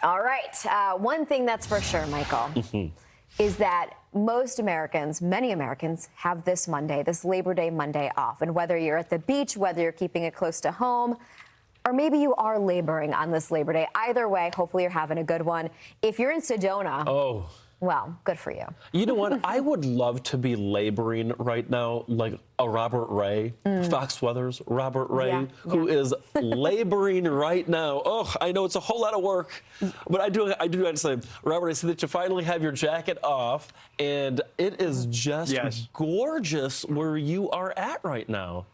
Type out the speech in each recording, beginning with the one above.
All right. One thing that's for sure, Michael, is that most Americans, many Americans, have this Monday, this Labor Day Monday off. And whether you're at the beach, whether you're keeping it close to home, or maybe you are laboring on this Labor Day, either way, hopefully you're having a good one. If you're in Sedona, well, good for you. You know what? I would love to be laboring right now, like a Robert Ray, Fox Weather's Robert Ray, who is laboring right now. Oh, I know it's a whole lot of work, but I do have to say, Robert, I see that you finally have your jacket off, and it is just gorgeous where you are at right now.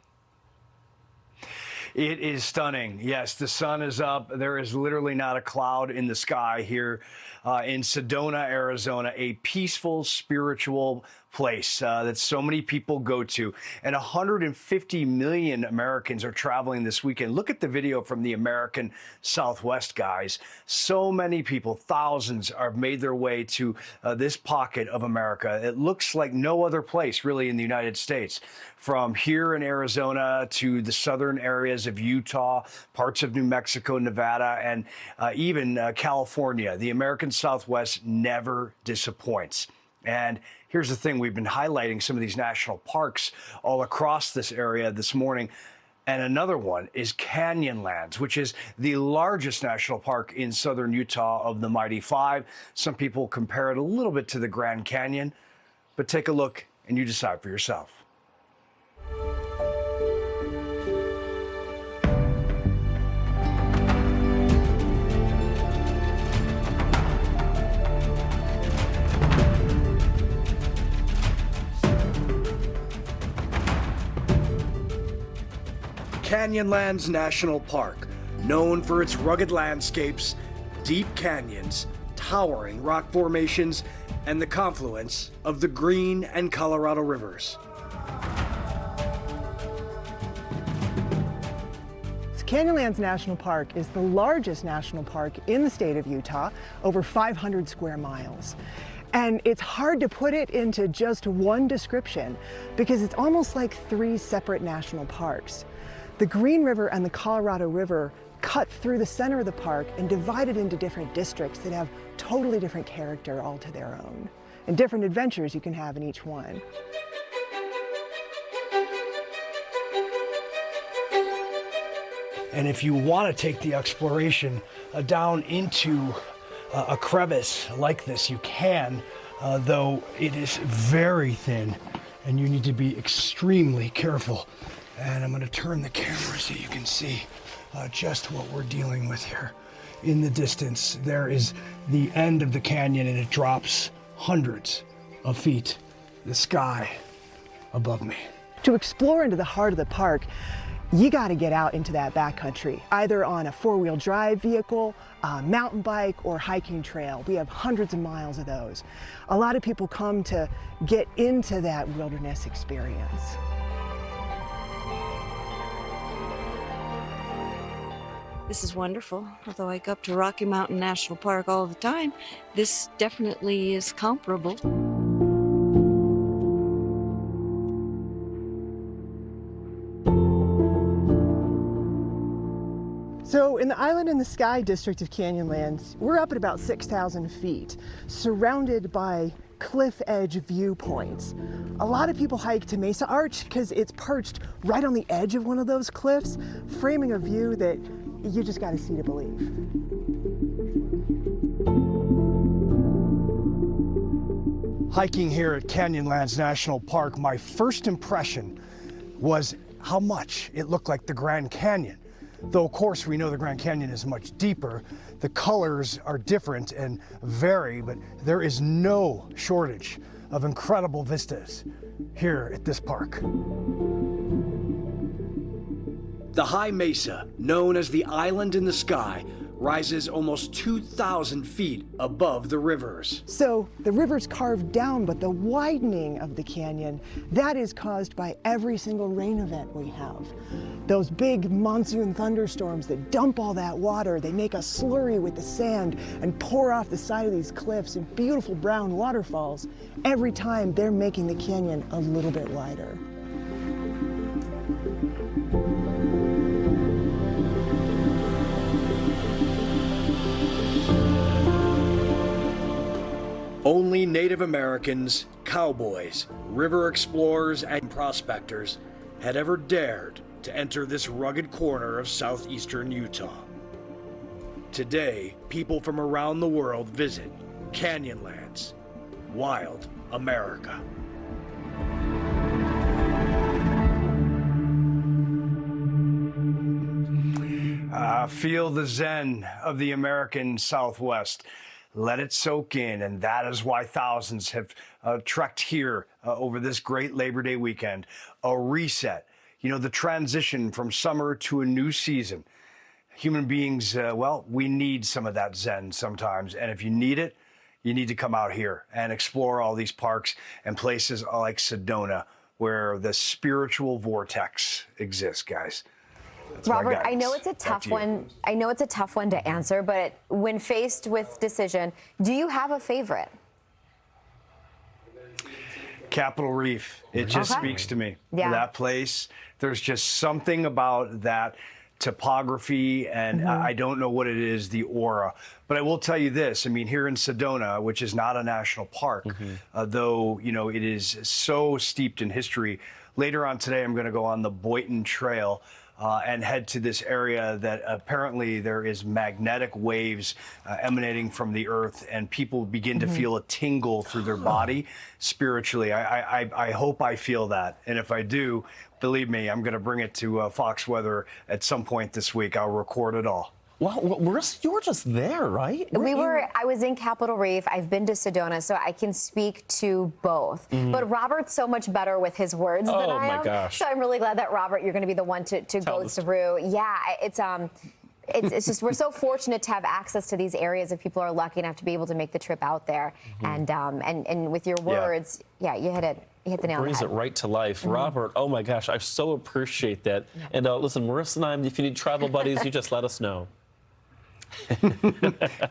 It is stunning. Yes, the sun is up. There is literally not a cloud in the sky here in Sedona, Arizona, a peaceful, spiritual place that so many people go to. And 150 million Americans are traveling this weekend. Look at the video from the American Southwest, guys. So many people, thousands, have made their way to this pocket of America. It looks like no other place really in the United States. From here in Arizona to the southern areas of Utah, parts of New Mexico, Nevada, and even California. The American Southwest never disappoints. And here's the thing, we've been highlighting some of these national parks all across this area this morning. And another one is Canyonlands, which is the largest national park in southern Utah of the Mighty Five. Some people compare it a little bit to the Grand Canyon, but take a look and you decide for yourself. Canyonlands National Park, known for its rugged landscapes, deep canyons, towering rock formations, and the confluence of the Green and Colorado rivers. Canyonlands National Park is the largest national park in the state of Utah, over 500 square miles. And it's hard to put it into just one description because it's almost like three separate national parks. The Green River and the Colorado River cut through the center of the park and divided into different districts that have totally different character all to their own, and different adventures you can have in each one. And if you want to take the exploration down into a crevice like this, you can, though it is very thin and you need to be extremely careful. And I'm going to turn the camera so you can see just what we're dealing with here. In the distance, there is the end of the canyon, and it drops hundreds of feet, the sky above me. To explore into the heart of the park, you got to get out into that backcountry, either on a four-wheel drive vehicle, a mountain bike, or hiking trail. We have hundreds of miles of those. A lot of people come to get into that wilderness experience. This is wonderful. Although I go up to Rocky Mountain National Park all the time, this definitely is comparable. So in the Island in the Sky district of Canyonlands, we're up at about 6,000 feet, surrounded by cliff edge viewpoints. A lot of people hike to Mesa Arch because it's perched right on the edge of one of those cliffs, framing a view that you just got to see to believe. Hiking here at Canyonlands National Park, my first impression was how much it looked like the Grand Canyon. Though, of course, we know the Grand Canyon is much deeper. The colors are different and vary, but there is no shortage of incredible vistas here at this park. The high mesa, known as the Island in the Sky, rises almost 2,000 feet above the rivers. So the river's carved down, but the widening of the canyon, that is caused by every single rain event we have. Those big monsoon thunderstorms that dump all that water, they make a slurry with the sand and pour off the side of these cliffs in beautiful brown waterfalls. Every time they're making the canyon a little bit wider. Only Native Americans, cowboys, river explorers, and prospectors had ever dared to enter this rugged corner of southeastern Utah. Today, people from around the world visit Canyonlands, wild America. Feel the zen of the American Southwest. Let it soak in, and that is why thousands have trekked here over this great Labor Day weekend. A reset, you know, the transition from summer to a new season. Human beings, well, we need some of that zen sometimes, and if you need it, you need to come out here and explore all these parks and places like Sedona, where the spiritual vortex exists, guys. That's my Robert, I know guidance. it's a Back tough to you. one. I know it's a tough one to answer, but when faced with decision, do you have a favorite? Capitol Reef. It just Okay. speaks to me. Yeah. That place, there's just something about that topography, and I don't know what it is, the aura. But I will tell you this, I mean, here in Sedona, which is not a national park, though, you know, it is so steeped in history. Later on today, I'm going to go on the Boynton Trail and head to this area that apparently there is magnetic waves emanating from the earth, and people begin to feel a tingle through their body spiritually. I hope I feel that, and if I do, believe me, I'm going to bring it to Fox Weather at some point this week. I'll record it all. Wow, you were just there, right? I was in Capitol Reef. I've been to Sedona, so I can speak to both. But Robert's so much better with his words than I am. Oh, my gosh. So I'm really glad that, Robert, you're going to be the one to go through. Yeah, it's just, we're so fortunate to have access to these areas if people are lucky enough to be able to make the trip out there. And with your words, yeah, you hit it. You hit the nail on the Brings head. it right to life. Robert, oh my gosh, I so appreciate that. And listen, Marissa and I, if you need travel buddies, you just let us know.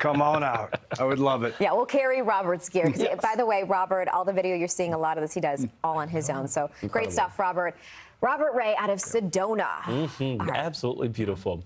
Come on out. I would love it. Yeah, we'll carry Robert's gear. 'Cause, by the way, Robert, all the video you're seeing, a lot of this he does all on his own. So Incredible. great stuff, Robert. Robert Ray out of Sedona. Absolutely beautiful.